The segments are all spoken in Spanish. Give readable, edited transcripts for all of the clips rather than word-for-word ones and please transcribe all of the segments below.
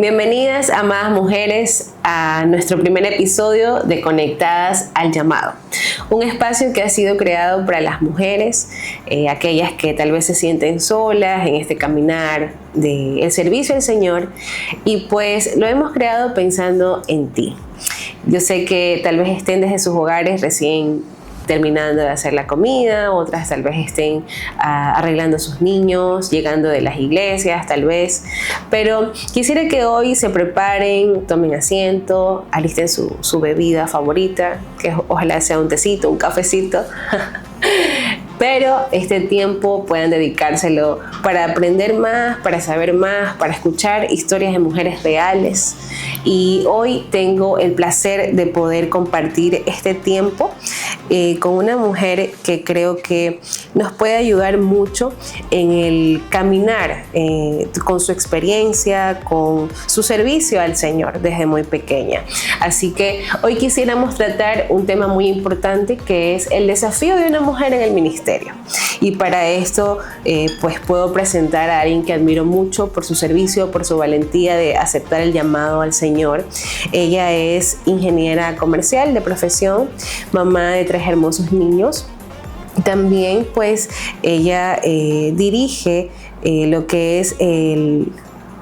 Bienvenidas, amadas mujeres, a nuestro primer episodio de Conectadas al Llamado. Un espacio que ha sido creado para las mujeres, aquellas que tal vez se sienten solas en este caminar del servicio al Señor, y pues lo hemos creado pensando en ti. Yo sé que tal vez estén desde sus hogares recién terminando de hacer la comida, otras tal vez estén arreglando a sus niños, llegando de las iglesias tal vez, pero quisiera que hoy se preparen, tomen asiento, alisten su bebida favorita, que ojalá sea un tecito, un cafecito, pero este tiempo puedan dedicárselo para aprender más, para saber más, para escuchar historias de mujeres reales. Y hoy tengo el placer de poder compartir este tiempo con una mujer que creo que nos puede ayudar mucho en el caminar con su experiencia, con su servicio al Señor desde muy pequeña. Así que hoy quisiéramos tratar un tema muy importante, que es el desafío de una mujer en el ministerio. Y para esto pues puedo presentar a alguien que admiro mucho por su servicio, por su valentía de aceptar el llamado al Señor. Ella es ingeniera comercial de profesión, mamá de 3 hermosos niños. También pues ella dirige lo que es el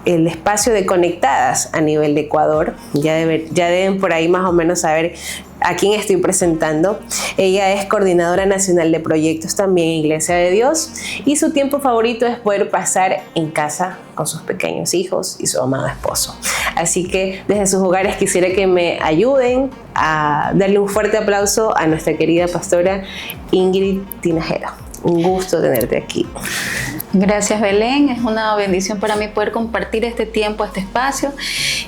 espacio de Conectadas a nivel de Ecuador. Ya deben por ahí más o menos saber a quién estoy presentando. Ella es coordinadora nacional de proyectos también en Iglesia de Dios, y su tiempo favorito es poder pasar en casa con sus pequeños hijos y su amado esposo. Así que desde sus hogares quisiera que me ayuden a darle un fuerte aplauso a nuestra querida pastora Ingrid Tinajero. Un gusto tenerte aquí. Gracias, Belén. Es una bendición para mí poder compartir este tiempo, este espacio,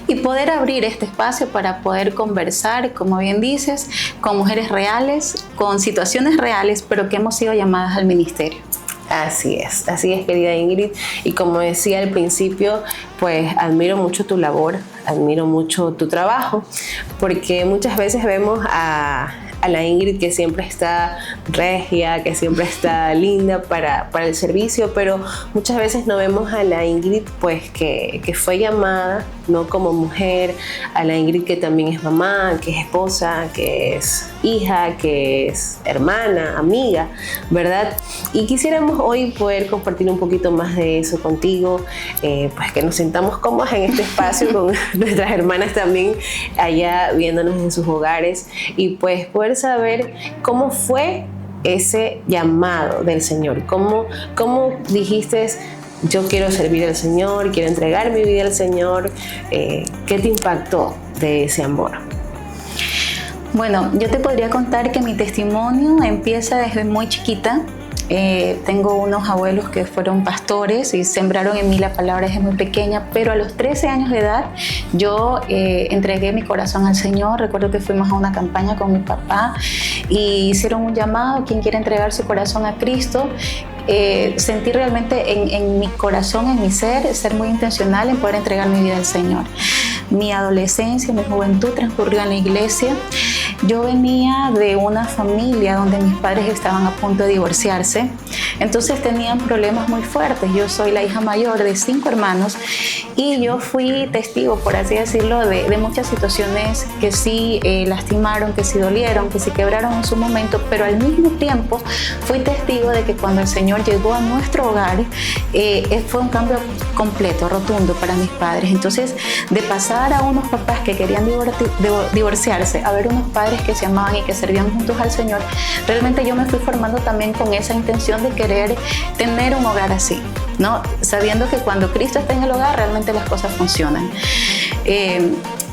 y poder abrir este espacio para poder conversar, como bien dices, con mujeres reales, con situaciones reales, pero que hemos sido llamadas al ministerio. Así es, querida Ingrid. Y como decía al principio, pues admiro mucho tu labor, admiro mucho tu trabajo, porque muchas veces vemos a la Ingrid que siempre está regia, que siempre está linda para el servicio, pero muchas veces no vemos a la Ingrid pues que fue llamada, no como mujer, a la Ingrid que también es mamá, que es esposa, que es hija, que es hermana, amiga, ¿verdad? Y quisiéramos hoy poder compartir un poquito más de eso contigo, pues que nos sintamos cómodas en este espacio con nuestras hermanas también allá viéndonos en sus hogares, y pues poder saber cómo fue ese llamado del Señor, cómo dijiste: yo quiero servir al Señor, quiero entregar mi vida al Señor. ¿Qué te impactó de ese amor? Bueno, yo te podría contar que mi testimonio empieza desde muy chiquita. Tengo unos abuelos que fueron pastores y sembraron en mí la palabra desde muy pequeña, pero a los 13 años de edad yo entregué mi corazón al Señor. Recuerdo que fuimos a una campaña con mi papá y hicieron un llamado: quien quiere entregar su corazón a Cristo. Sentí realmente en mi corazón, en mi ser muy intencional en poder entregar mi vida al Señor. Mi adolescencia, mi juventud transcurrió en la iglesia. Yo venía de una familia donde mis padres estaban a punto de divorciarse, entonces tenían problemas muy fuertes. Yo soy la hija mayor de 5 hermanos y yo fui testigo, por así decirlo, de muchas situaciones que sí lastimaron, que sí dolieron, que sí quebraron en su momento, pero al mismo tiempo fui testigo de que cuando el Señor llegó a nuestro hogar fue un cambio completo, rotundo para mis padres. Entonces, de pasar a unos papás que querían divorciarse a ver unos padres que se amaban y que servían juntos al Señor, realmente yo me fui formando también con esa intención de querer tener un hogar así, ¿no? Sabiendo que cuando Cristo está en el hogar realmente las cosas funcionan.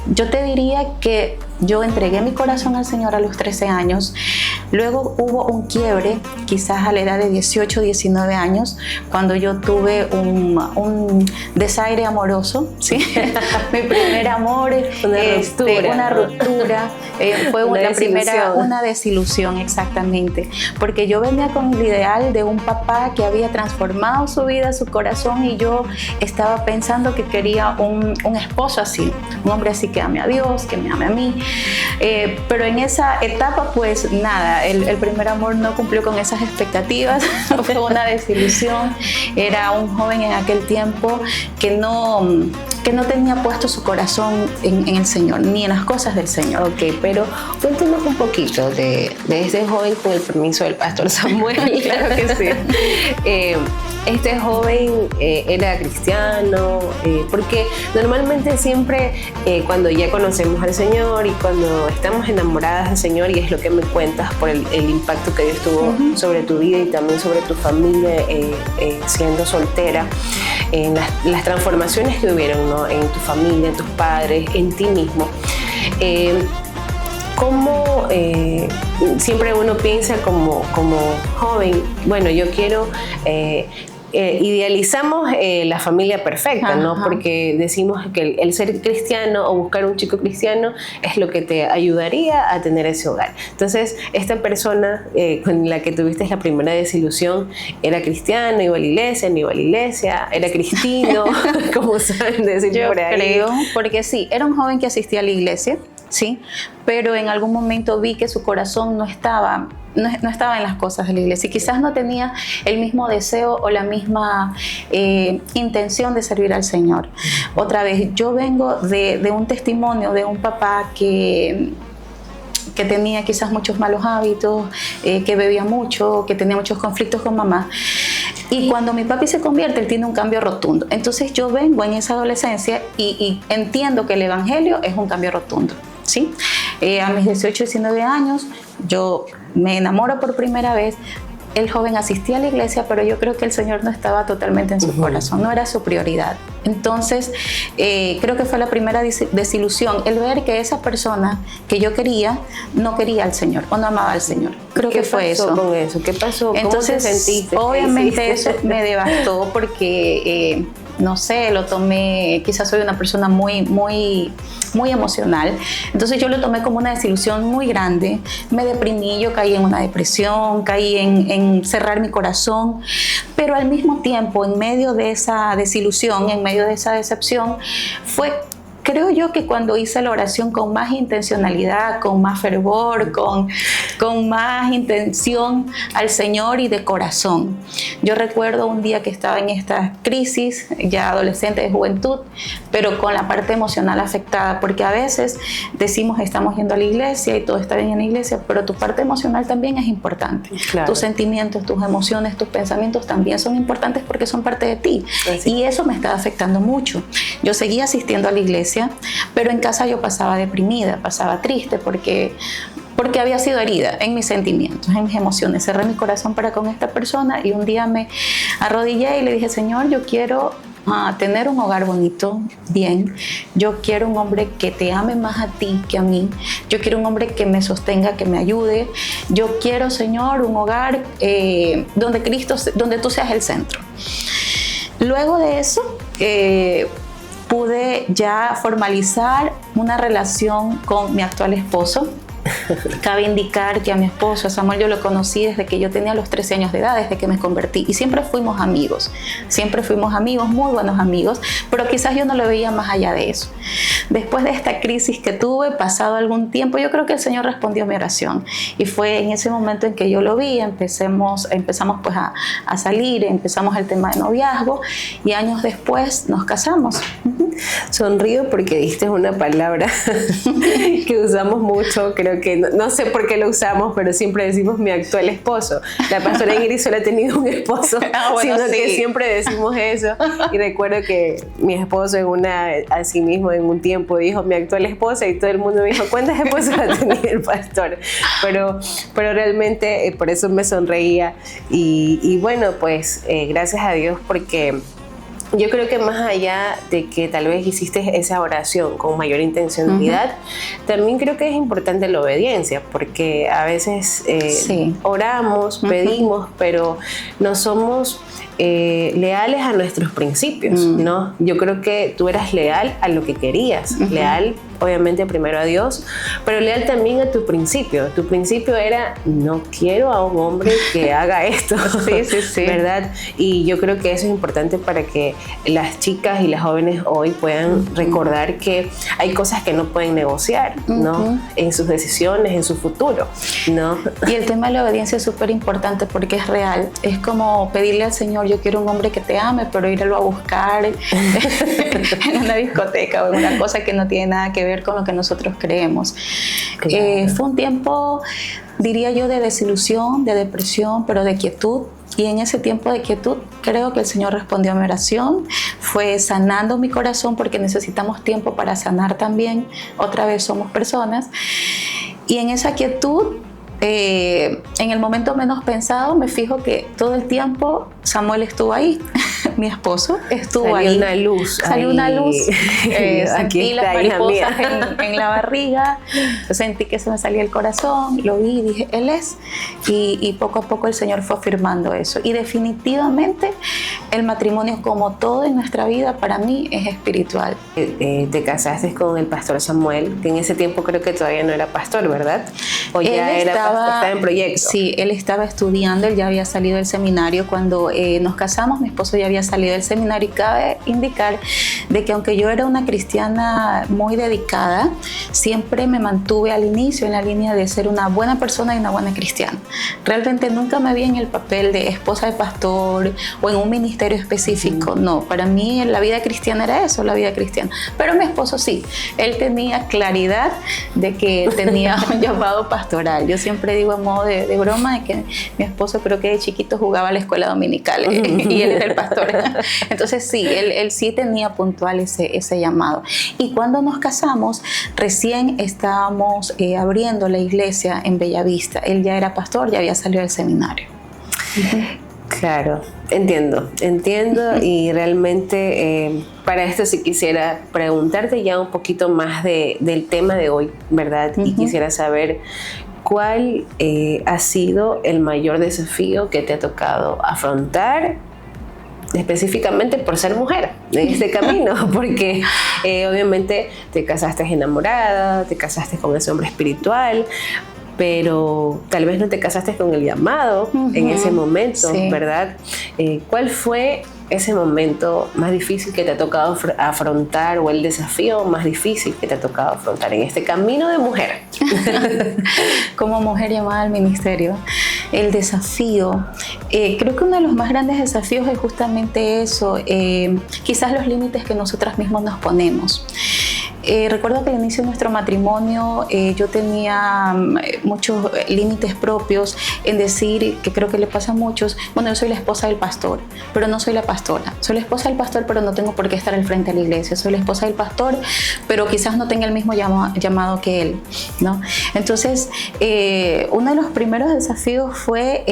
Yo te diría que yo entregué mi corazón al Señor a los 13 años. Luego hubo un quiebre, quizás a la edad de 18, 19 años, cuando yo tuve un desaire amoroso, ¿sí? Mi primer amor, una ruptura, fue una desilusión, exactamente, porque yo venía con el ideal de un papá que había transformado su vida, su corazón, y yo estaba pensando que quería un esposo así, un hombre así que ame a Dios, que me ame a mí. Pero en esa etapa pues nada, el primer amor no cumplió con esas expectativas, fue una desilusión. Era un joven en aquel tiempo que no que no tenía puesto su corazón en el Señor, ni en las cosas del Señor. Ok, pero cuéntanos un poquito de este joven, con el permiso del pastor Samuel. Claro que sí. Este joven era cristiano, porque normalmente siempre cuando ya conocemos al Señor y cuando estamos enamoradas del Señor, y es lo que me cuentas por el impacto que Dios tuvo sobre tu vida y también sobre tu familia siendo soltera, en las transformaciones que hubieron, ¿no? En tu familia, en tus padres, en ti mismo. ¿Cómo siempre uno piensa como joven, bueno, yo quiero... idealizamos la familia perfecta, ¿no? Porque decimos que el ser cristiano o buscar un chico cristiano es lo que te ayudaría a tener ese hogar. Entonces, esta persona con la que tuviste la primera desilusión era cristiano, iba a la iglesia, no iba a la iglesia, era cristino, como saben decir por ahí. Yo creo, porque sí, era un joven que asistía a la iglesia, sí, pero en algún momento vi que su corazón no estaba en las cosas de la iglesia y quizás no tenía el mismo deseo o la misma intención de servir al Señor. Otra vez, yo vengo de un testimonio de un papá que tenía quizás muchos malos hábitos, que bebía mucho, que tenía muchos conflictos con mamá. Y cuando mi papi se convierte, él tiene un cambio rotundo. Entonces yo vengo en esa adolescencia y entiendo que el evangelio es un cambio rotundo, ¿sí? A mis 18, 19 años, yo me enamoro por primera vez. El joven asistía a la iglesia, pero yo creo que el Señor no estaba totalmente en su corazón, no era su prioridad. Entonces, creo que fue la primera desilusión, el ver que esa persona que yo quería, no quería al Señor o no amaba al Señor. Creo que fue eso. ¿Qué pasó con eso? ¿Qué pasó? Entonces, ¿cómo te sentiste? Obviamente eso me devastó porque... no sé, lo tomé, quizás soy una persona muy emocional, entonces yo lo tomé como una desilusión muy grande, me deprimí, yo caí en una depresión, caí en cerrar mi corazón, pero al mismo tiempo, en medio de esa desilusión, en medio de esa decepción, creo yo que cuando hice la oración con más intencionalidad, con más fervor, con más intención al Señor y de corazón. Yo recuerdo un día que estaba en esta crisis, ya adolescente de juventud, pero con la parte emocional afectada, porque a veces decimos estamos yendo a la iglesia y todo está bien en la iglesia, pero tu parte emocional también es importante. Claro. Tus sentimientos, tus emociones, tus pensamientos también son importantes porque son parte de ti. Así. Y eso me estaba afectando mucho. Yo seguía asistiendo a la iglesia, pero en casa yo pasaba deprimida, pasaba triste porque había sido herida en mis sentimientos, en mis emociones. Cerré mi corazón para con esta persona y un día me arrodillé y le dije, Señor, yo quiero tener un hogar bonito, bien. Yo quiero un hombre que te ame más a ti que a mí. Yo quiero un hombre que me sostenga, que me ayude. Yo quiero, Señor, un hogar donde tú seas el centro. Luego de eso, pude ya formalizar una relación con mi actual esposo. Cabe indicar que a mi esposo, a Samuel, yo lo conocí desde que yo tenía los 13 años de edad, desde que me convertí, y siempre fuimos amigos, muy buenos amigos, pero quizás yo no lo veía más allá de eso. Después de esta crisis que tuve, pasado algún tiempo, yo creo que el Señor respondió mi oración, y fue en ese momento en que yo lo vi, empezamos pues a salir, empezamos el tema de noviazgo, y años después nos casamos. Sonrío porque diste una palabra que usamos mucho, creo que no sé por qué lo usamos, pero siempre decimos mi actual esposo. La pastora Ingrid solo ha tenido un esposo, sino que siempre decimos eso. Y recuerdo que mi esposo así mismo en un tiempo dijo mi actual esposa y todo el mundo me dijo ¿cuántas esposas ha tenido el pastor? Pero realmente por eso me sonreía y bueno, pues gracias a Dios porque yo creo que más allá de que tal vez hiciste esa oración con mayor intencionalidad, también creo que es importante la obediencia, porque a veces oramos, pedimos, pero no somos leales a nuestros principios, ¿no? Yo creo que tú eras leal a lo que querías, leal obviamente primero a Dios, pero leal también a tu principio. Tu principio era, no quiero a un hombre que haga esto, Sí. ¿verdad? Y yo creo que eso es importante para que las chicas y las jóvenes hoy puedan recordar que hay cosas que no pueden negociar, ¿no? En sus decisiones, en su futuro, ¿no? Y el tema de la obediencia es súper importante porque es real. Es como pedirle al Señor, yo quiero un hombre que te ame, pero irlo a buscar en una discoteca o en una cosa que no tiene nada que ver con lo que nosotros creemos. Claro. Fue un tiempo, diría yo, de desilusión, de depresión, pero de quietud. Y en ese tiempo de quietud creo que el Señor respondió a mi oración, fue sanando mi corazón porque necesitamos tiempo para sanar también. Otra vez somos personas. Y en esa quietud, en el momento menos pensado, me fijo que todo el tiempo Samuel estuvo ahí. Mi esposo estuvo ahí. Salió una luz. Salió una luz. Aquí sentí las mariposas en la barriga. Sentí que se me salía el corazón. Lo vi y dije, Él es. Y poco a poco el Señor fue afirmando eso. Y definitivamente el matrimonio, como todo en nuestra vida, para mí es espiritual. Te casaste con el pastor Samuel, que en ese tiempo creo que todavía no era pastor, ¿verdad? O ya estaba en proyecto. Sí, él estaba estudiando, él ya había salido del seminario. Cuando nos casamos, mi esposo ya había salido del seminario, y cabe indicar de que aunque yo era una cristiana muy dedicada, siempre me mantuve al inicio en la línea de ser una buena persona y una buena cristiana. Realmente nunca me vi en el papel de esposa de pastor o en un ministerio específico. No, para mí la vida cristiana era eso, la vida cristiana. Pero mi esposo sí, él tenía claridad de que tenía un llamado pastoral. Yo siempre digo a modo de broma de que mi esposo creo que de chiquito jugaba a la escuela dominical y él era el pastor. Entonces sí, él sí tenía puntual ese llamado. Y cuando nos casamos, recién estábamos abriendo la iglesia en Bellavista. Él ya era pastor, ya había salido del seminario. Claro, entiendo y realmente para esto sí quisiera preguntarte ya un poquito más del tema de hoy, ¿verdad? Y quisiera saber cuál ha sido el mayor desafío que te ha tocado afrontar, específicamente por ser mujer en este camino, porque obviamente te casaste enamorada, te casaste con ese hombre espiritual, pero tal vez no te casaste con el llamado en ese momento, sí. ¿Verdad? ¿Cuál fue ese momento más difícil que te ha tocado afrontar o el desafío más difícil que te ha tocado afrontar en este camino de mujer? Como mujer llamada al ministerio, el desafío, creo que uno de los más grandes desafíos es justamente eso, quizás los límites que nosotras mismas nos ponemos. Recuerdo que al inicio de nuestro matrimonio yo tenía muchos límites propios en decir, que creo que le pasa a muchos, bueno, yo soy la esposa del pastor, pero no soy la pastora. Soy la esposa del pastor, pero no tengo por qué estar al frente de la iglesia. Soy la esposa del pastor, pero quizás no tenga el mismo llamado que él, ¿no? Entonces, uno de los primeros desafíos fue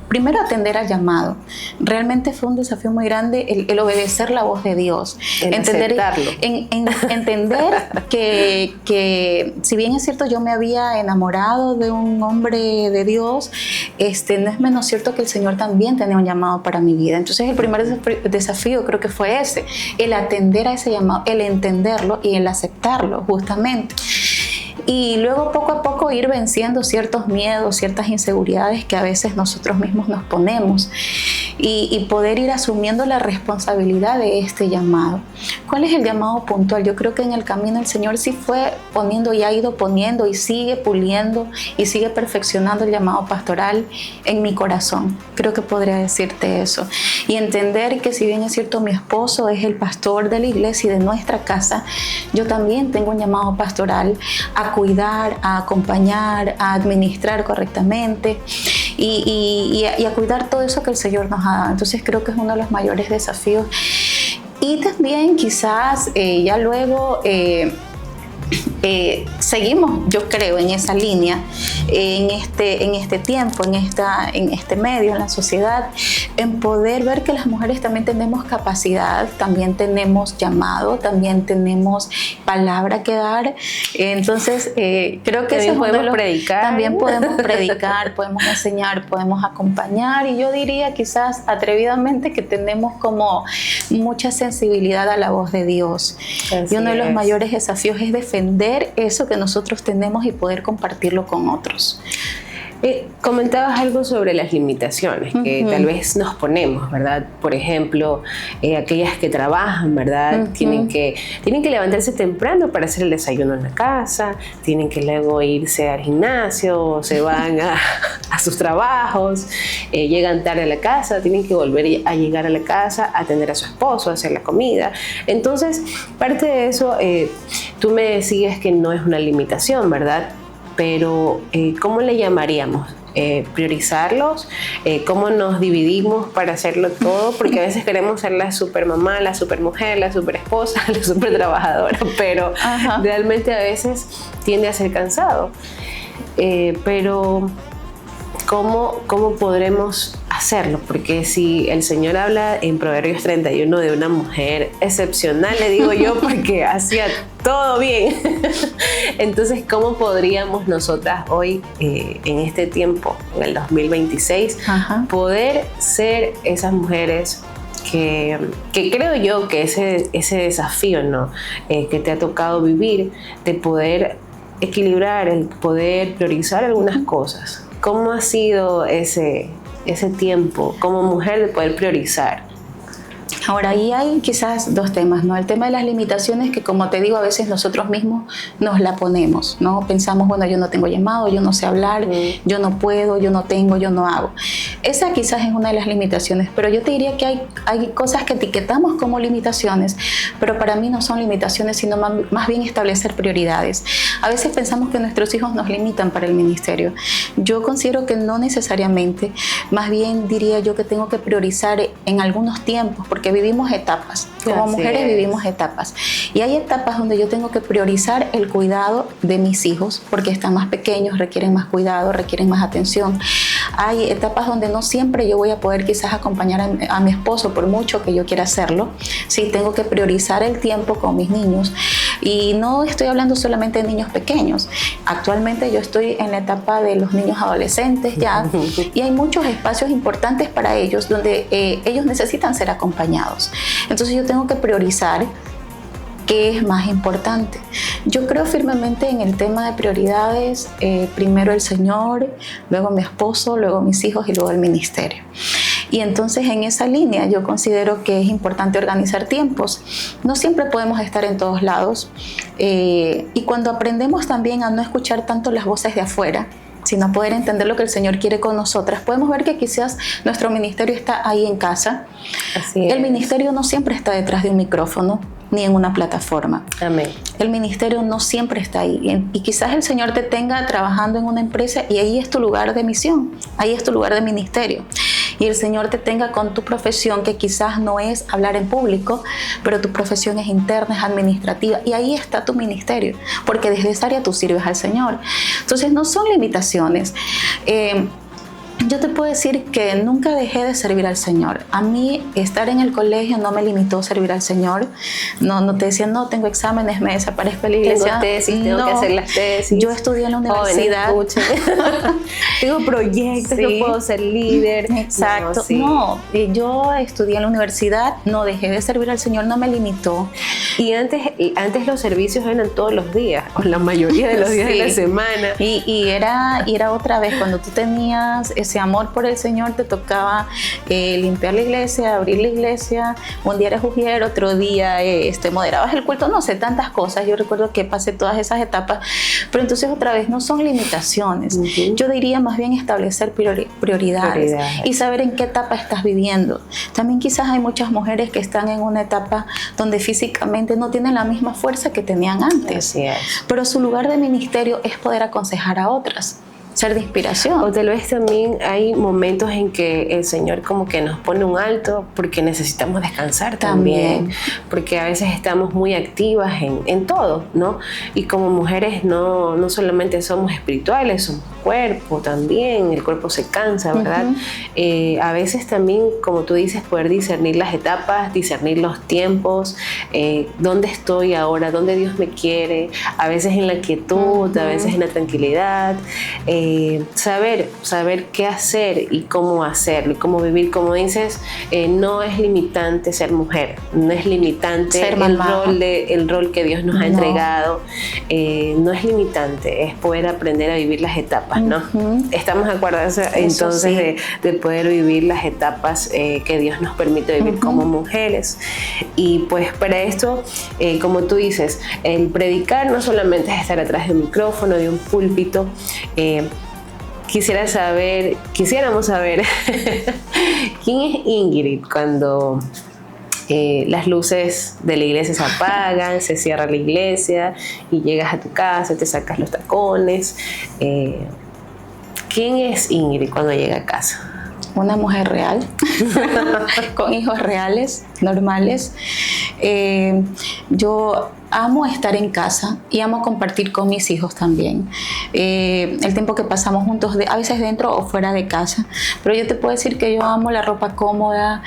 primero atender al llamado. Realmente fue un desafío muy grande el obedecer la voz de Dios. Entender que si bien es cierto yo me había enamorado de un hombre de Dios, no es menos cierto que el Señor también tenía un llamado para mi vida. Entonces el primer desafío creo que fue ese, el atender a ese llamado, el entenderlo y el aceptarlo justamente. Y luego poco a poco ir venciendo ciertos miedos, ciertas inseguridades que a veces nosotros mismos nos ponemos y poder ir asumiendo la responsabilidad de este llamado. ¿Cuál es el llamado puntual? Yo creo que en el camino el Señor sí fue poniendo y ha ido poniendo y sigue puliendo y sigue perfeccionando el llamado pastoral en mi corazón. Creo que podría decirte eso. Y entender que si bien es cierto mi esposo es el pastor de la iglesia y de nuestra casa, yo también tengo un llamado pastoral a cuidar, a acompañar, a administrar correctamente y a cuidar todo eso que el Señor nos ha dado. Entonces creo que es uno de los mayores desafíos. Y también quizás ya luego seguimos, yo creo, en esa línea, en este tiempo, en este medio, en la sociedad, en poder ver que las mujeres también tenemos capacidad, también tenemos llamado, también tenemos palabra que dar. Entonces, creo que también podemos predicar. También podemos predicar, podemos enseñar, podemos acompañar, y yo diría quizás atrevidamente que tenemos como mucha sensibilidad a la voz de Dios. Y uno de los mayores desafíos es defender ver eso que nosotros tenemos y poder compartirlo con otros. Comentabas algo sobre las limitaciones que tal vez nos ponemos, ¿verdad? Por ejemplo, aquellas que trabajan, ¿verdad? Tienen que levantarse temprano para hacer el desayuno en la casa, tienen que luego irse al gimnasio, se van a sus trabajos, llegan tarde a la casa, tienen que volver a llegar a la casa, a atender a su esposo, a hacer la comida. Entonces, parte de eso, tú me decías que no es una limitación, ¿verdad? Pero ¿cómo le llamaríamos? Priorizarlos, cómo nos dividimos para hacerlo todo, porque a veces queremos ser la super mamá, la super mujer, la super esposa, la super trabajadora, pero realmente a veces tiende a ser cansado. Pero ¿cómo podremos hacerlo? Porque si el Señor habla en Proverbios 31 de una mujer excepcional, le digo yo, porque hacía todo bien. Entonces, ¿cómo podríamos nosotras hoy, en este tiempo, en el 2026, poder ser esas mujeres que creo yo que ese desafío, ¿no? Que te ha tocado vivir, de poder equilibrar, el poder priorizar algunas cosas? ¿Cómo ha sido ese tiempo como mujer de poder priorizar? Ahora, ahí hay quizás dos temas, ¿no? El tema de las limitaciones que, como te digo, a veces nosotros mismos nos la ponemos, ¿no? Pensamos, bueno, yo no tengo llamado, yo no sé hablar, yo no puedo, yo no tengo, yo no hago. Esa quizás es una de las limitaciones, pero yo te diría que hay cosas que etiquetamos como limitaciones, pero para mí no son limitaciones, sino más bien establecer prioridades. A veces pensamos que nuestros hijos nos limitan para el ministerio. Yo considero que no necesariamente, más bien diría yo que tengo que priorizar en algunos tiempos, porque vivimos etapas, como mujeres vivimos etapas, y hay etapas donde yo tengo que priorizar el cuidado de mis hijos, porque están más pequeños, requieren más cuidado, requieren más atención. Hay etapas donde no siempre yo voy a poder quizás acompañar a mi esposo, por mucho que yo quiera hacerlo. Sí, tengo que priorizar el tiempo con mis niños, y no estoy hablando solamente de niños pequeños. Actualmente yo estoy en la etapa de los niños adolescentes ya, y hay muchos espacios importantes para ellos donde ellos necesitan ser acompañados. Entonces yo tengo que priorizar qué es más importante. Yo creo firmemente en el tema de prioridades, primero el Señor, luego mi esposo, luego mis hijos y luego el ministerio. Y entonces en esa línea yo considero que es importante organizar tiempos. No siempre podemos estar en todos lados, y cuando aprendemos también a no escuchar tanto las voces de afuera, sino poder entender lo que el Señor quiere con nosotras, podemos ver que quizás nuestro ministerio está ahí en casa. Así es. El ministerio no siempre está detrás de un micrófono ni en una plataforma. Amén. El ministerio no siempre está ahí, y quizás el Señor te tenga trabajando en una empresa y ahí es tu lugar de misión, ahí es tu lugar de ministerio. Y el Señor te tenga con tu profesión, que quizás no es hablar en público, pero tu profesión es interna, es administrativa, y ahí está tu ministerio, porque desde esa área tú sirves al Señor. Entonces no son limitaciones. Yo te puedo decir que nunca dejé de servir al Señor. A mí estar en el colegio no me limitó a servir al Señor. No te decían, no, tengo exámenes, me desaparezco de la iglesia. Tengo que hacer las tesis. Yo estudié en la universidad. Tengo proyectos, no puedo ser líder. Exacto. Yo estudié en la universidad, no dejé de servir al Señor, no me limitó. Y antes los servicios eran todos los días, o la mayoría de los días de la semana. Y era otra vez, cuando tú tenías ese amor por el Señor, te tocaba limpiar la iglesia, abrir la iglesia, un día eres ujier, otro día moderabas el culto, no sé, tantas cosas. Yo recuerdo que pasé todas esas etapas, pero entonces otra vez no son limitaciones. Yo diría más bien establecer prioridades y saber en qué etapa estás viviendo. También quizás hay muchas mujeres que están en una etapa donde físicamente no tienen la misma fuerza que tenían antes. Así es. Pero su lugar de ministerio es poder aconsejar a otras, ser de inspiración. O tal vez también hay momentos en que el Señor como que nos pone un alto porque necesitamos descansar también. Porque a veces estamos muy activas en todo, ¿no? Y como mujeres no solamente somos espirituales, somos cuerpo también, el cuerpo se cansa, ¿verdad? A veces también, como tú dices, poder discernir las etapas, discernir los tiempos, dónde estoy ahora, dónde Dios me quiere, a veces en la quietud, a veces en la tranquilidad, saber qué hacer y cómo hacerlo y cómo vivir. Como dices, no es limitante ser mujer, no es limitante ser el rol que Dios nos ha entregado, no es limitante, es poder aprender a vivir las etapas, ¿no? Estamos de acuerdo entonces de poder vivir las etapas que Dios nos permite vivir como mujeres. Y pues para esto, como tú dices, el predicar no solamente es estar atrás de un micrófono, de un púlpito. Quisiéramos saber quién es Ingrid cuando las luces de la iglesia se apagan, se cierra la iglesia y llegas a tu casa, te sacas los tacones. ¿Quién es Ingrid cuando llega a casa? Una mujer real, con hijos reales, normales. Yo amo estar en casa y amo compartir con mis hijos también. El tiempo que pasamos juntos, a veces dentro o fuera de casa. Pero yo te puedo decir que yo amo la ropa cómoda,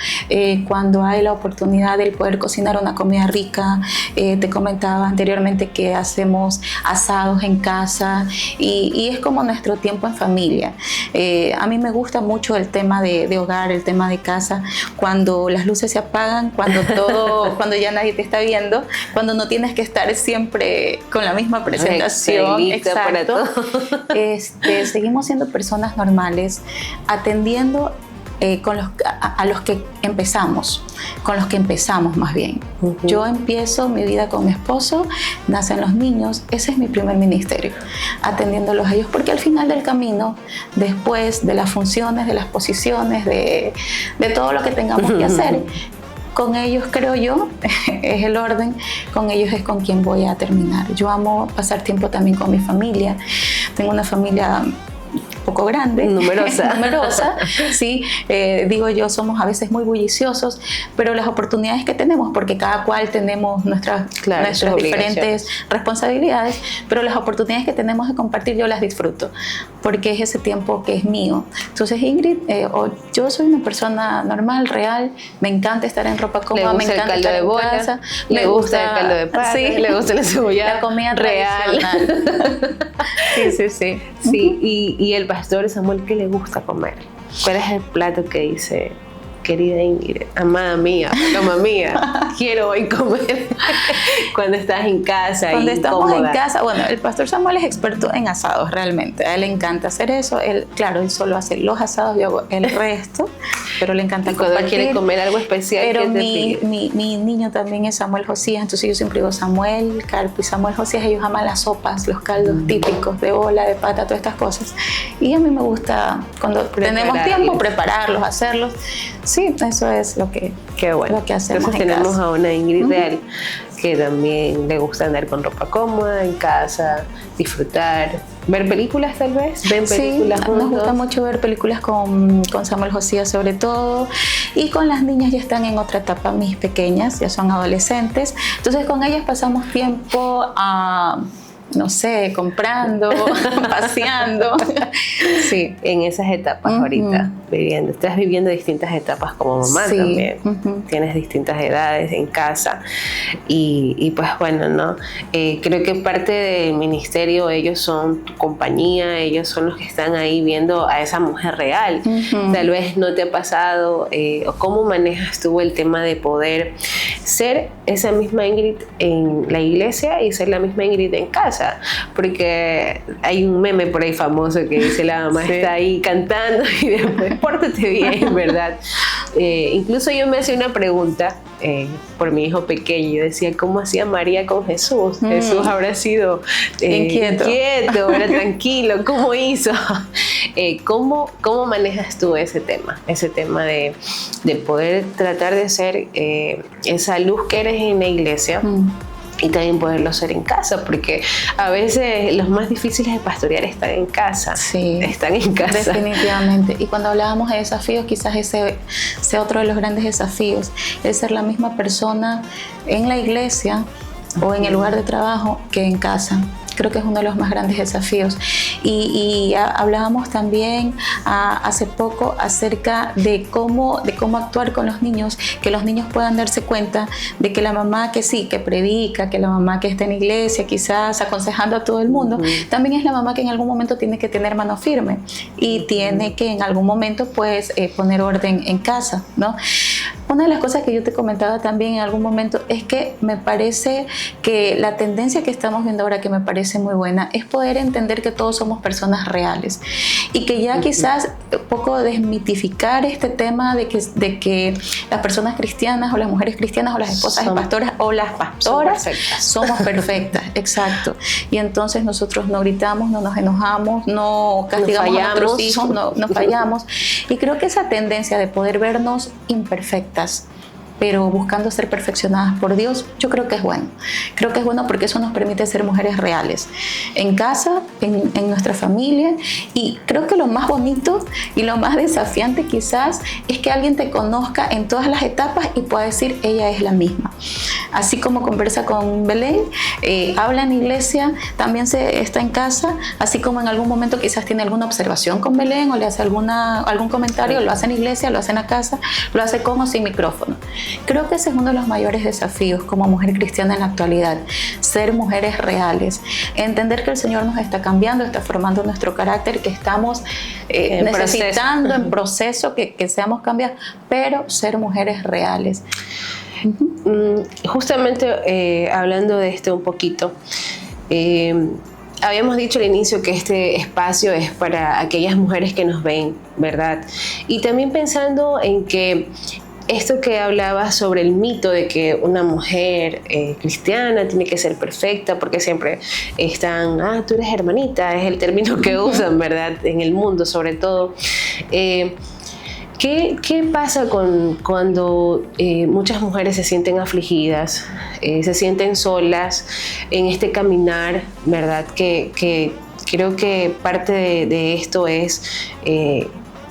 cuando hay la oportunidad de poder cocinar una comida rica. Te comentaba anteriormente que hacemos asados en casa y es como nuestro tiempo en familia. A mí me gusta mucho el tema de hogar, el tema de casa, cuando las luces se apagan, cuando ya nadie te está viendo, cuando no tienes que estar siempre con la misma presentación. Exacto. Seguimos siendo personas normales, atendiendo a los que empezamos más bien. Yo empiezo mi vida con mi esposo, nacen los niños, ese es mi primer ministerio, atendiéndolos a ellos, porque al final del camino, después de las funciones, de las posiciones, de todo lo que tengamos que hacer, con ellos, creo yo, es el orden, con ellos es con quien voy a terminar. Yo amo pasar tiempo también con mi familia. Tengo una familia poco grande, numerosa, sí, digo yo, somos a veces muy bulliciosos, pero las oportunidades que tenemos, porque cada cual tenemos nuestras diferentes responsabilidades, pero las oportunidades que tenemos de compartir yo las disfruto, porque es ese tiempo que es mío. Entonces, Ingrid, yo soy una persona normal, real, me encanta estar en ropa cómoda, me encanta estar en casa, le gusta el caldo de pata, sí, le gusta la cebolla, la comida real. Sí. Y el pastor Samuel, ¿qué le gusta comer? ¿Cuál es el plato que dice, querida Ingrid, amada mía, paloma mía, quiero hoy comer cuando estás en casa? Cuando estamos en casa, bueno, el pastor Samuel es experto en asados realmente, a él le encanta hacer eso, él solo hace los asados, yo hago el resto, pero le encanta compartir. Cuando quiere comer algo especial, pero mi niño también es Samuel Josías, entonces yo siempre digo Samuel, Carpo y Samuel Josías, ellos aman las sopas, los caldos típicos de bola, de pata, todas estas cosas, y a mí me gusta cuando tenemos tiempo prepararlos, hacerlos. Sí, eso es lo que hacemos. Entonces tenemos a una Ingrid real que también le gusta andar con ropa cómoda en casa, disfrutar, ver películas tal vez. ¿Ven películas juntos? Nos gusta mucho ver películas con Samuel Josías sobre todo, y con las niñas ya están en otra etapa, mis pequeñas ya son adolescentes, entonces con ellas pasamos tiempo no sé, comprando, paseando. Sí, en esas etapas ahorita, viviendo. Estás viviendo distintas etapas como mamá también. Tienes distintas edades en casa. Y pues bueno, ¿no? Creo que parte del ministerio, ellos son tu compañía, ellos son los que están ahí viendo a esa mujer real. Tal vez no te ha pasado, o cómo manejas tú el tema de poder ser esa misma Ingrid en la iglesia y ser la misma Ingrid en casa. Porque hay un meme por ahí famoso que dice la mamá está ahí cantando y después pórtate bien, ¿verdad? Incluso yo me hacía una pregunta por mi hijo pequeño. Yo decía, ¿cómo hacía María con Jesús? Jesús habrá sido inquieto, era tranquilo. ¿Cómo hizo? ¿Cómo manejas tú ese tema? Ese tema de poder tratar de ser esa luz que eres en la iglesia. Y también poderlo hacer en casa, porque a veces los más difíciles de pastorear están en casa. Sí, están en casa. Definitivamente. Y cuando hablábamos de desafíos, quizás ese sea otro de los grandes desafíos, es ser la misma persona en la iglesia o en el lugar de trabajo que en casa. Creo que es uno de los más grandes desafíos. Y hablábamos también hace poco acerca de cómo actuar con los niños, que los niños puedan darse cuenta de que la mamá que sí, que predica, que la mamá que está en iglesia, quizás aconsejando a todo el mundo, también es la mamá que en algún momento tiene que tener mano firme y tiene que en algún momento pues poner orden en casa, ¿no? Una de las cosas que yo te comentaba también en algún momento es que me parece que la tendencia que estamos viendo ahora, que me parece muy buena, es poder entender que todos somos personas reales y que ya quizás un poco desmitificar este tema de que las personas cristianas o las mujeres cristianas o las esposas de pastoras o las pastoras somos perfectas, exacto. Y entonces nosotros no gritamos, no nos enojamos, no castigamos a nuestros hijos, no fallamos. Y creo que esa tendencia de poder vernos imperfectas, pero buscando ser perfeccionadas por Dios, yo creo que es bueno. Creo que es bueno porque eso nos permite ser mujeres reales en casa, en nuestra familia, y creo que lo más bonito y lo más desafiante quizás es que alguien te conozca en todas las etapas y pueda decir, ella es la misma. Así como conversa con Belén, habla en iglesia, también está en casa, así como en algún momento quizás tiene alguna observación con Belén o le hace algún comentario, lo hace en iglesia, lo hace en la casa, lo hace con o sin micrófono. Creo que ese es uno de los mayores desafíos como mujer cristiana en la actualidad, ser mujeres reales, entender que el Señor nos está cambiando, está formando nuestro carácter, que estamos necesitando en proceso, que seamos cambiados, pero ser mujeres reales. Justamente hablando de esto un poquito, habíamos dicho al inicio que este espacio es para aquellas mujeres que nos ven, ¿verdad? Y también pensando en que esto que hablaba sobre el mito de que una mujer cristiana tiene que ser perfecta, porque siempre están, tú eres hermanita, es el término que usan, ¿verdad? En el mundo sobre todo. ¿Qué pasa cuando muchas mujeres se sienten afligidas, se sienten solas en este caminar, ¿verdad? Que creo que parte de esto es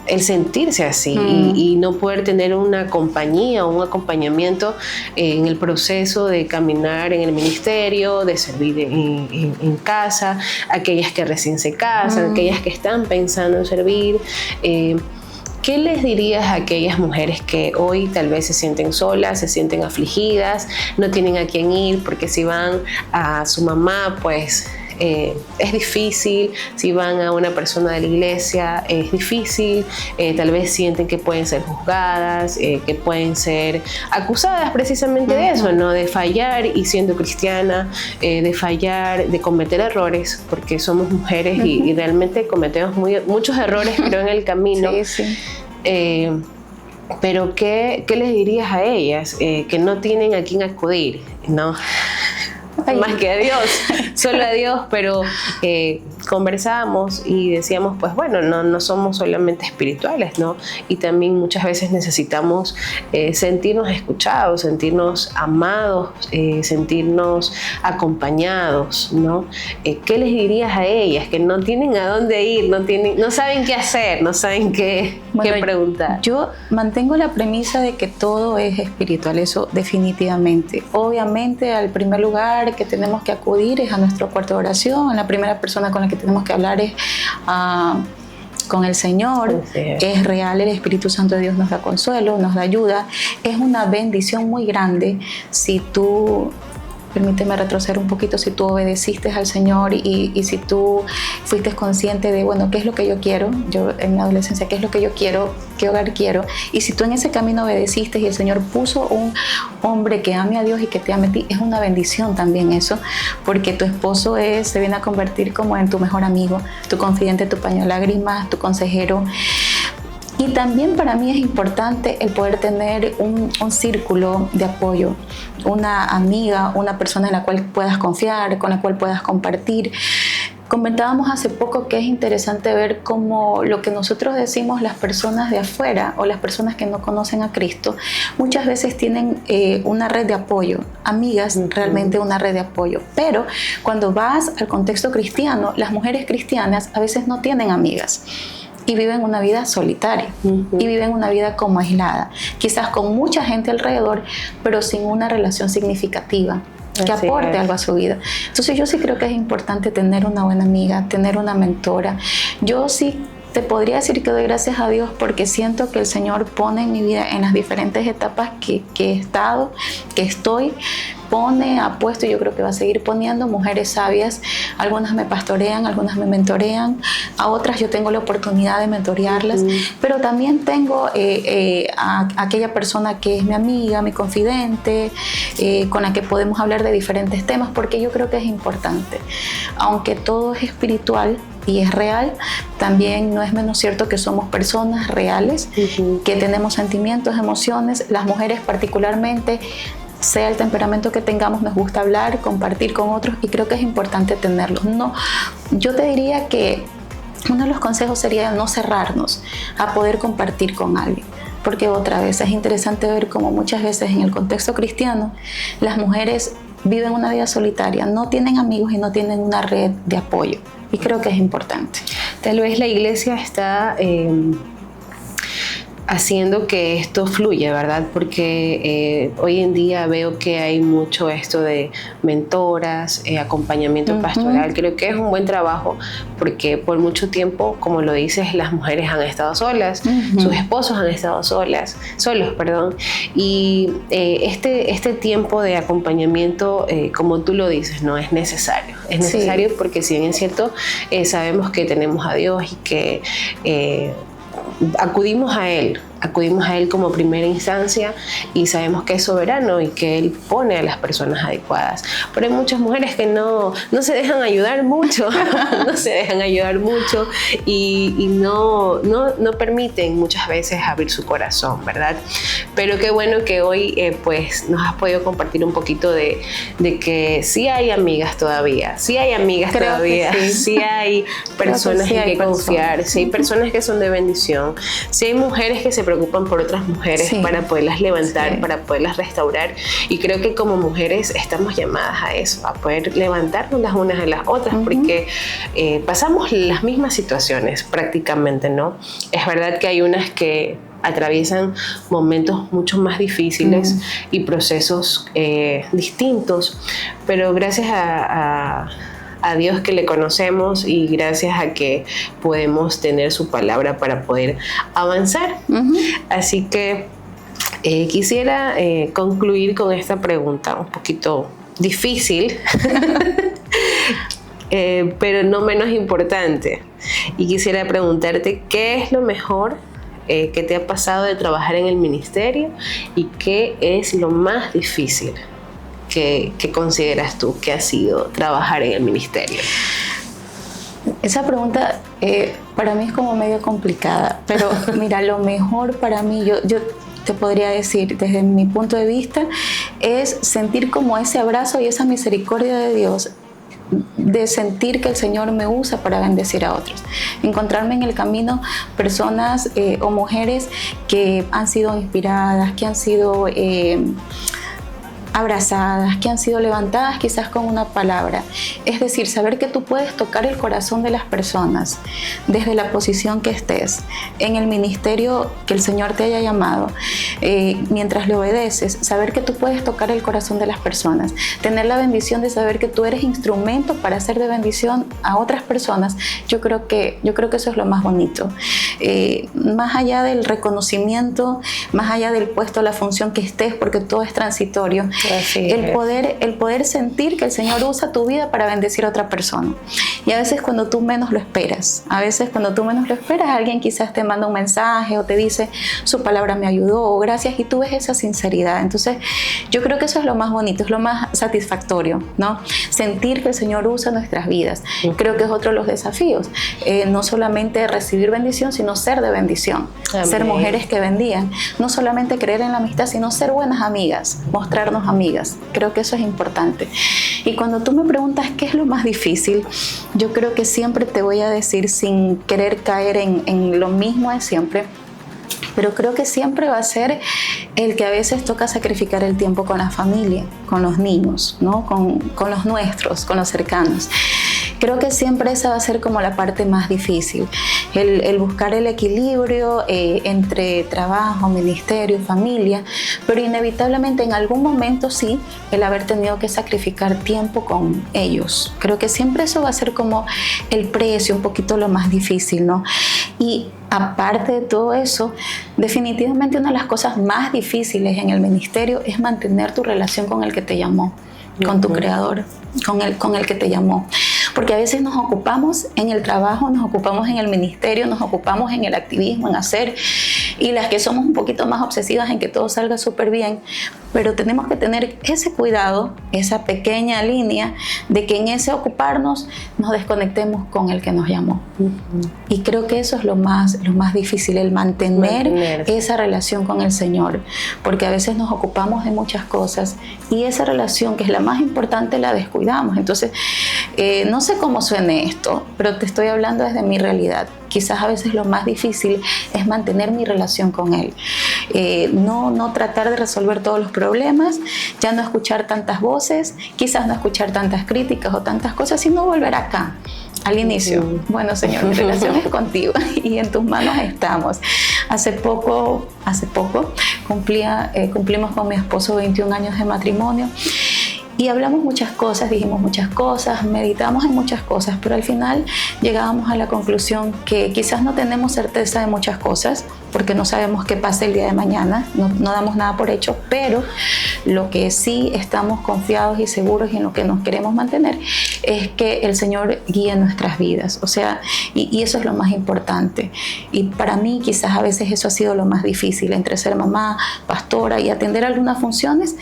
el sentirse así y no poder tener una compañía o un acompañamiento en el proceso de caminar en el ministerio, de servir en casa, aquellas que recién se casan, aquellas que están pensando en servir. ¿Qué les dirías a aquellas mujeres que hoy tal vez se sienten solas, se sienten afligidas, no tienen a quién ir porque si van a su mamá, pues es difícil, si van a una persona de la iglesia es difícil, tal vez sienten que pueden ser juzgadas, que pueden ser acusadas precisamente de eso, ¿no? De fallar y siendo cristiana, de fallar, de cometer errores, porque somos mujeres y realmente cometemos muchos errores, creo, en el camino. Sí. Pero ¿qué les dirías a ellas que no tienen a quién acudir, ¿no? Más que a Dios, solo a Dios, pero conversábamos y decíamos, pues bueno, no somos solamente espirituales, ¿no? Y también muchas veces necesitamos sentirnos escuchados, sentirnos amados, sentirnos acompañados, ¿no? ¿Qué les dirías a ellas que no tienen a dónde ir, no saben qué hacer, no saben qué preguntar? Yo mantengo la premisa de que todo es espiritual, eso definitivamente. Obviamente, al primer lugar que tenemos que acudir es a nuestro cuarto de oración, la primera persona con la que tenemos que hablar es con el Señor. Es real, el Espíritu Santo de Dios nos da consuelo, nos da ayuda. Es una bendición muy grande si tú, permíteme retroceder un poquito, si tú obedeciste al Señor y si tú fuiste consciente de, bueno, ¿qué es lo que yo quiero? Yo en la adolescencia, ¿qué es lo que yo quiero? ¿Qué hogar quiero? Y si tú en ese camino obedeciste y el Señor puso un hombre que ame a Dios y que te ame a ti, es una bendición también eso, porque tu esposo se viene a convertir como en tu mejor amigo, tu confidente, tu paño de lágrimas, tu consejero. Y también para mí es importante el poder tener un círculo de apoyo, una amiga, una persona en la cual puedas confiar, con la cual puedas compartir. Comentábamos hace poco que es interesante ver cómo lo que nosotros decimos las personas de afuera o las personas que no conocen a Cristo muchas veces tienen una red de apoyo, amigas, realmente una red de apoyo. Pero cuando vas al contexto cristiano, las mujeres cristianas a veces no tienen amigas y viven una vida solitaria y viven una vida como aislada, quizás con mucha gente alrededor, pero sin una relación significativa. que aporte algo a su vida. Entonces yo sí creo que es importante tener una buena amiga, tener una mentora. Yo sí te podría decir que doy gracias a Dios porque siento que el Señor pone en mi vida, en las diferentes etapas que he estado, que estoy, ha puesto y yo creo que va a seguir poniendo mujeres sabias. Algunas me pastorean, algunas me mentorean, a otras yo tengo la oportunidad de mentorearlas, pero también tengo a aquella persona que es mi amiga, mi confidente, con la que podemos hablar de diferentes temas, porque yo creo que es importante. Aunque todo es espiritual y es real, también no es menos cierto que somos personas reales, que tenemos sentimientos, emociones. Las mujeres particularmente, sea el temperamento que tengamos, nos gusta hablar, compartir con otros y creo que es importante tenerlos. No, yo te diría que uno de los consejos sería no cerrarnos a poder compartir con alguien. Porque otra vez es interesante ver cómo muchas veces en el contexto cristiano las mujeres viven una vida solitaria, no tienen amigos y no tienen una red de apoyo. Y creo que es importante. Tal vez la iglesia está haciendo que esto fluya, ¿verdad? Porque hoy en día veo que hay mucho esto de mentoras, acompañamiento pastoral. Creo que es un buen trabajo porque por mucho tiempo, como lo dices, las mujeres han estado solas, sus esposos han estado solos, y este tiempo de acompañamiento, como tú lo dices, no es necesario. Es necesario porque si bien es cierto, sabemos que tenemos a Dios y que acudimos a Él como primera instancia y sabemos que es soberano y que Él pone a las personas adecuadas. Pero hay muchas mujeres que no se dejan ayudar mucho, y no permiten muchas veces abrir su corazón, ¿verdad? Pero qué bueno que hoy pues nos has podido compartir un poquito de que sí hay amigas todavía, sí hay personas en que confiar, sí hay personas que son de bendición, sí hay mujeres que se preocupan por otras mujeres para poderlas levantar, para poderlas restaurar, y creo que como mujeres estamos llamadas a eso, a poder levantarnos las unas a las otras, porque pasamos las mismas situaciones prácticamente, ¿no? Es verdad que hay unas que atraviesan momentos mucho más difíciles y procesos distintos, pero gracias a Dios que le conocemos y gracias a que podemos tener su palabra para poder avanzar. Así que quisiera concluir con esta pregunta un poquito difícil, pero no menos importante. Y quisiera preguntarte, ¿qué es lo mejor que te ha pasado de trabajar en el ministerio y qué es lo más difícil que consideras tú que ha sido trabajar en el ministerio? Esa pregunta para mí es como medio complicada, pero mira, lo mejor para mí, yo te podría decir desde mi punto de vista, es sentir como ese abrazo y esa misericordia de Dios, de sentir que el Señor me usa para bendecir a otros, encontrarme en el camino personas o mujeres que han sido inspiradas, que han sido abrazadas, que han sido levantadas quizás con una palabra. Es decir, saber que tú puedes tocar el corazón de las personas desde la posición que estés, en el ministerio que el Señor te haya llamado, mientras le obedeces, saber que tú puedes tocar el corazón de las personas, tener la bendición de saber que tú eres instrumento para ser de bendición a otras personas. Yo creo que eso es lo más bonito. Más allá del reconocimiento, más allá del puesto, la función que estés, porque todo es transitorio, el poder sentir que el Señor usa tu vida para bendecir a otra persona. Y a veces cuando tú menos lo esperas, alguien quizás te manda un mensaje o te dice, su palabra me ayudó, o gracias, y tú ves esa sinceridad. Entonces yo creo que eso es lo más bonito, es lo más satisfactorio, ¿no? Sentir que el Señor usa nuestras vidas. Creo que es otro de los desafíos, no solamente recibir bendición, sino ser de bendición. Amén. Ser mujeres que bendigan, no solamente creer en la amistad, sino ser buenas amigas, mostrarnos amigas. Creo que eso es importante. Y cuando tú me preguntas qué es lo más difícil, yo creo que siempre te voy a decir, sin querer caer en lo mismo de siempre, pero creo que siempre va a ser el que a veces toca sacrificar el tiempo con la familia, con los niños, ¿no? con los nuestros, con los cercanos. Creo que siempre esa va a ser como la parte más difícil, el buscar el equilibrio entre trabajo, ministerio, familia, pero inevitablemente en algún momento sí, el haber tenido que sacrificar tiempo con ellos. Creo que siempre eso va a ser como el precio, un poquito lo más difícil, ¿no? Y aparte de todo eso, definitivamente una de las cosas más difíciles en el ministerio es mantener tu relación con el que te llamó, con tu creador, con el que te llamó. Porque a veces nos ocupamos en el trabajo, nos ocupamos en el ministerio, nos ocupamos en el activismo, en hacer, y las que somos un poquito más obsesivas en que todo salga súper bien, pero tenemos que tener ese cuidado, esa pequeña línea de que en ese ocuparnos nos desconectemos con el que nos llamó. Y creo que eso es lo más difícil, el mantener esa relación con el Señor, porque a veces nos ocupamos de muchas cosas y esa relación, que es la más importante, la descuidamos. Entonces, no sé cómo suene esto, pero te estoy hablando desde mi realidad. Quizás a veces lo más difícil es mantener mi relación con Él. No tratar de resolver todos los problemas, ya no escuchar tantas voces, quizás no escuchar tantas críticas o tantas cosas, sino volver acá, al inicio. Bueno, Señor, mi relación es contigo y en tus manos estamos. Hace poco cumplimos con mi esposo 21 años de matrimonio. Y hablamos muchas cosas, dijimos muchas cosas, meditamos en muchas cosas, pero al final llegábamos a la conclusión que quizás no tenemos certeza de muchas cosas, porque no sabemos qué pasa el día de mañana, no damos nada por hecho, pero lo que sí estamos confiados y seguros y en lo que nos queremos mantener es que el Señor guíe nuestras vidas, o sea, y eso es lo más importante. Y para mí quizás a veces eso ha sido lo más difícil, entre ser mamá, pastora y atender algunas funciones.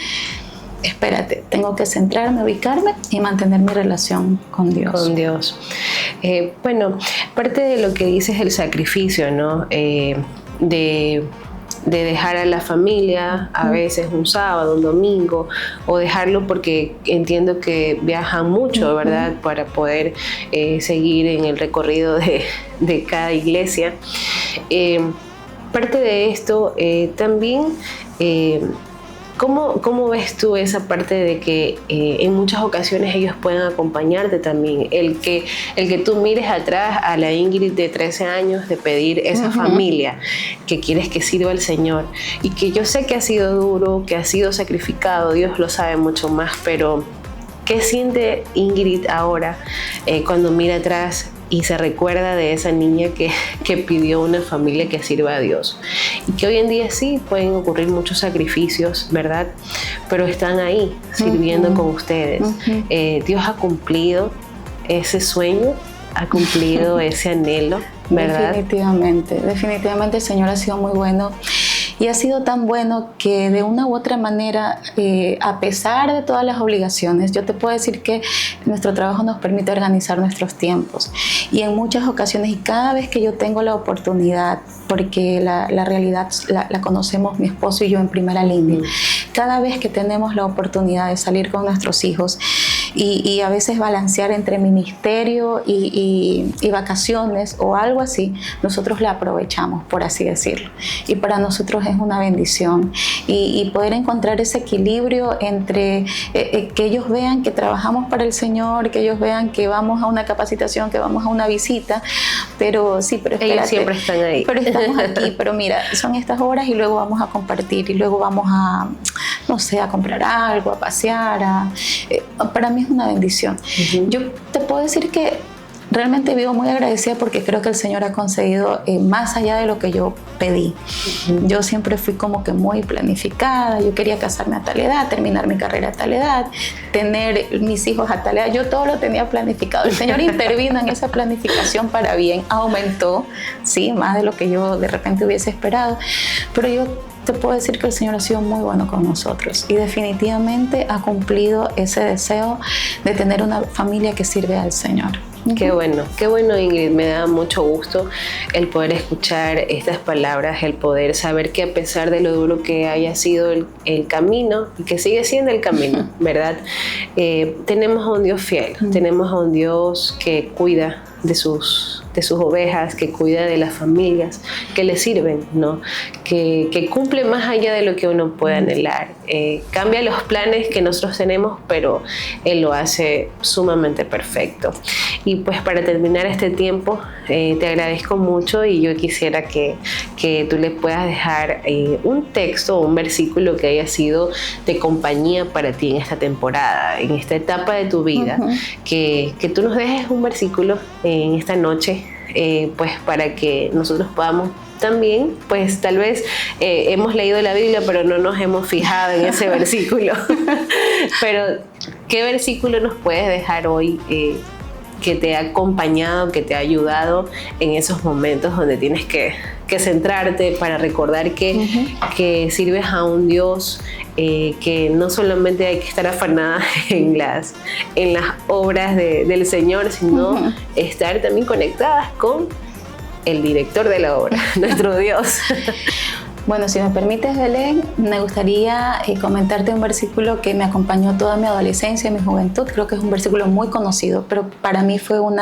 Espérate, tengo que centrarme, ubicarme y mantener mi relación con Dios. Con Dios. Bueno, parte de lo que dices es el sacrificio, ¿no? De dejar a la familia a veces un sábado, un domingo, o dejarlo porque entiendo que viajan mucho, ¿verdad? Para poder seguir en el recorrido de cada iglesia. Parte de esto también... ¿Cómo ves tú esa parte de que en muchas ocasiones ellos pueden acompañarte también? El que tú mires atrás a la Ingrid de 13 años de pedir esa familia que quieres que sirva al Señor, y que yo sé que ha sido duro, que ha sido sacrificado, Dios lo sabe mucho más, pero ¿qué siente Ingrid ahora cuando mira atrás y se recuerda de esa niña que pidió una familia que sirva a Dios? Y que hoy en día sí pueden ocurrir muchos sacrificios, ¿verdad? Pero están ahí sirviendo con ustedes. Dios ha cumplido ese sueño, ha cumplido ese anhelo, ¿verdad? Definitivamente el Señor ha sido muy bueno. Y ha sido tan bueno que de una u otra manera, a pesar de todas las obligaciones, yo te puedo decir que nuestro trabajo nos permite organizar nuestros tiempos. Y en muchas ocasiones, y cada vez que yo tengo la oportunidad, porque la realidad la conocemos mi esposo y yo en primera línea, cada vez que tenemos la oportunidad de salir con nuestros hijos y a veces balancear entre ministerio y vacaciones o algo así, nosotros la aprovechamos, por así decirlo. Y para nosotros es una bendición. Y poder encontrar ese equilibrio entre que ellos vean que trabajamos para el Señor, que ellos vean que vamos a una capacitación, que vamos a una visita, pero sí, pero espérate. Ellos siempre están ahí. Pero estamos aquí, pero mira, son estas horas y luego vamos a compartir y luego vamos a, no sé, a comprar algo, a pasear. Para mí es una bendición. Yo te puedo decir que realmente vivo muy agradecida porque creo que el Señor ha concedido más allá de lo que yo pedí. Yo siempre fui como que muy planificada. Yo quería casarme a tal edad, terminar mi carrera a tal edad, tener mis hijos a tal edad. Yo todo lo tenía planificado. El Señor intervino en esa planificación para bien. Aumentó, sí, más de lo que yo de repente hubiese esperado. Pero yo te puedo decir que el Señor ha sido muy bueno con nosotros y definitivamente ha cumplido ese deseo de tener una familia que sirve al Señor. Qué bueno, Ingrid, me da mucho gusto el poder escuchar estas palabras, el poder saber que a pesar de lo duro que haya sido el camino, y que sigue siendo el camino, ¿verdad? Tenemos a un Dios fiel, tenemos a un Dios que cuida de sus de sus ovejas, que cuida de las familias, que le sirven, ¿no? Que cumple más allá de lo que uno puede anhelar. Cambia los planes que nosotros tenemos, pero Él lo hace sumamente perfecto. Y pues para terminar este tiempo, te agradezco mucho y yo quisiera que tú le puedas dejar un texto o un versículo que haya sido de compañía para ti en esta temporada, en esta etapa de tu vida, que tú nos dejes un versículo en esta noche, pues para que nosotros podamos también, pues tal vez hemos leído la Biblia, pero no nos hemos fijado en ese versículo. Pero, ¿qué versículo nos puedes dejar hoy que te ha acompañado, que te ha ayudado en esos momentos donde tienes que centrarte para recordar que sirves a un Dios, que no solamente hay que estar afanada en las obras del Señor, sino estar también conectadas con el director de la obra, nuestro Dios? Bueno, si me permites, Belén, me gustaría comentarte un versículo que me acompañó toda mi adolescencia y mi juventud. Creo que es un versículo muy conocido, pero para mí fue un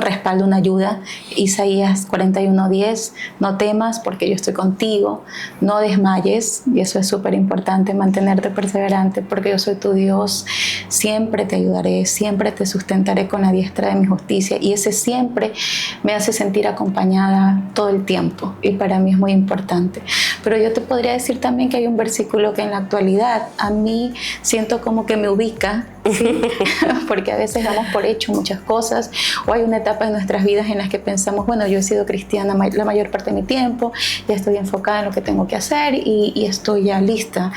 respaldo, una ayuda. Isaías 41:10, no temas porque yo estoy contigo, no desmayes, y eso es súper importante, mantenerte perseverante porque yo soy tu Dios, siempre te ayudaré, siempre te sustentaré con la diestra de mi justicia, y ese siempre me hace sentir acompañada todo el tiempo, y para mí es muy importante. Pero yo te podría decir también que hay un versículo que en la actualidad a mí siento como que me ubica, ¿sí? Porque a veces damos por hecho muchas cosas, o hay una etapa en nuestras vidas en las que pensamos, bueno, yo he sido cristiana la mayor parte de mi tiempo, ya estoy enfocada en lo que tengo que hacer y estoy ya lista.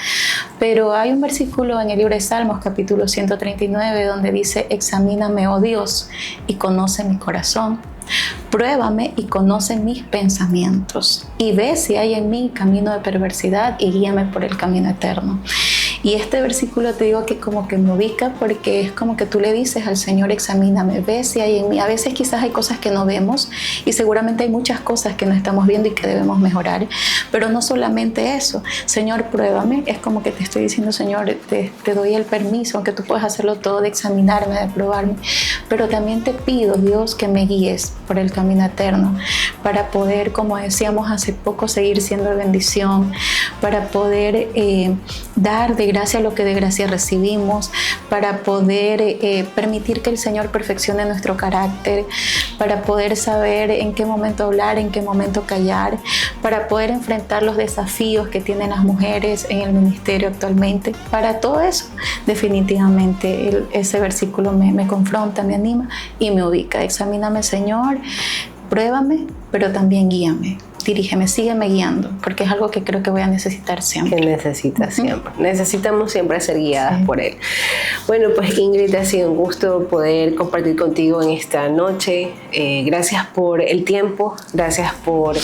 Pero hay un versículo en el libro de Salmos, capítulo 139, donde dice: examíname, oh Dios, y conoce mi corazón. Pruébame y conoce mis pensamientos, y ve si hay en mí camino de perversidad, y guíame por el camino eterno. Y este versículo te digo que como que me ubica, porque es como que tú le dices al Señor: examíname, ve si hay en mí. A veces quizás hay cosas que no vemos, y seguramente hay muchas cosas que no estamos viendo y que debemos mejorar, pero no solamente eso. Señor, pruébame, es como que te estoy diciendo: Señor, te doy el permiso, aunque tú puedes hacerlo todo, de examinarme, de probarme, pero también te pido, Dios, que me guíes por el camino eterno, para poder, como decíamos hace poco, seguir siendo de bendición, para poder dar de gracia lo que de gracia recibimos, para poder permitir que el Señor perfeccione nuestro carácter, para poder saber en qué momento hablar, en qué momento callar, para poder enfrentar los desafíos que tienen las mujeres en el ministerio actualmente. Para todo eso, definitivamente ese versículo me confronta, me anima y me ubica. Examíname, Señor, pruébame, pero también guíame. Dirígeme, sígueme guiando, porque es algo que creo que voy a necesitar siempre. Que necesitas siempre. Necesitamos siempre ser guiadas por Él. Bueno, pues Ingrid, ha sido un gusto poder compartir contigo en esta noche. Gracias por el tiempo, gracias por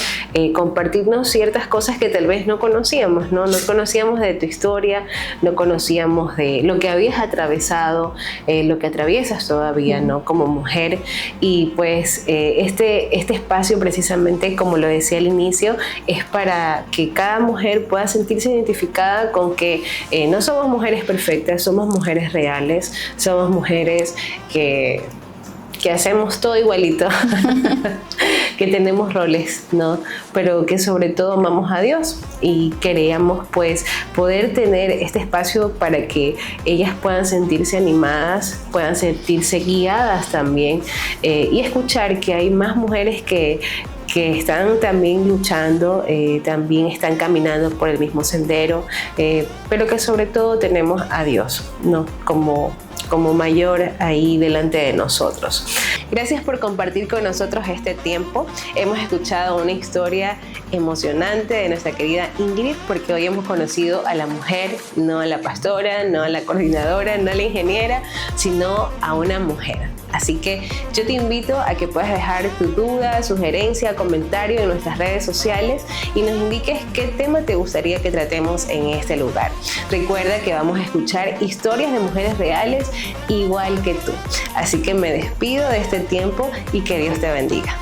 compartirnos ciertas cosas que tal vez no conocíamos, ¿no? No conocíamos de tu historia, no conocíamos de lo que habías atravesado, lo que atraviesas todavía, ¿no? Como mujer. Y pues este espacio, precisamente como lo decía al inicio, es para que cada mujer pueda sentirse identificada con que no somos mujeres perfectas, somos mujeres reales, somos mujeres que hacemos todo igualito, que tenemos roles, ¿no? Pero que sobre todo amamos a Dios, y queríamos pues poder tener este espacio para que ellas puedan sentirse animadas, puedan sentirse guiadas también, y escuchar que hay más mujeres que están también luchando, también están caminando por el mismo sendero, pero que sobre todo tenemos a Dios, ¿no? Como mayor ahí delante de nosotros. Gracias por compartir con nosotros este tiempo. Hemos escuchado una historia emocionante de nuestra querida Ingrid, porque hoy hemos conocido a la mujer, no a la pastora, no a la coordinadora, no a la ingeniera, sino a una mujer. Así que yo te invito a que puedas dejar tu duda, sugerencia, comentario en nuestras redes sociales y nos indiques qué tema te gustaría que tratemos en este lugar. Recuerda que vamos a escuchar historias de mujeres reales igual que tú. Así que me despido de este tiempo y que Dios te bendiga.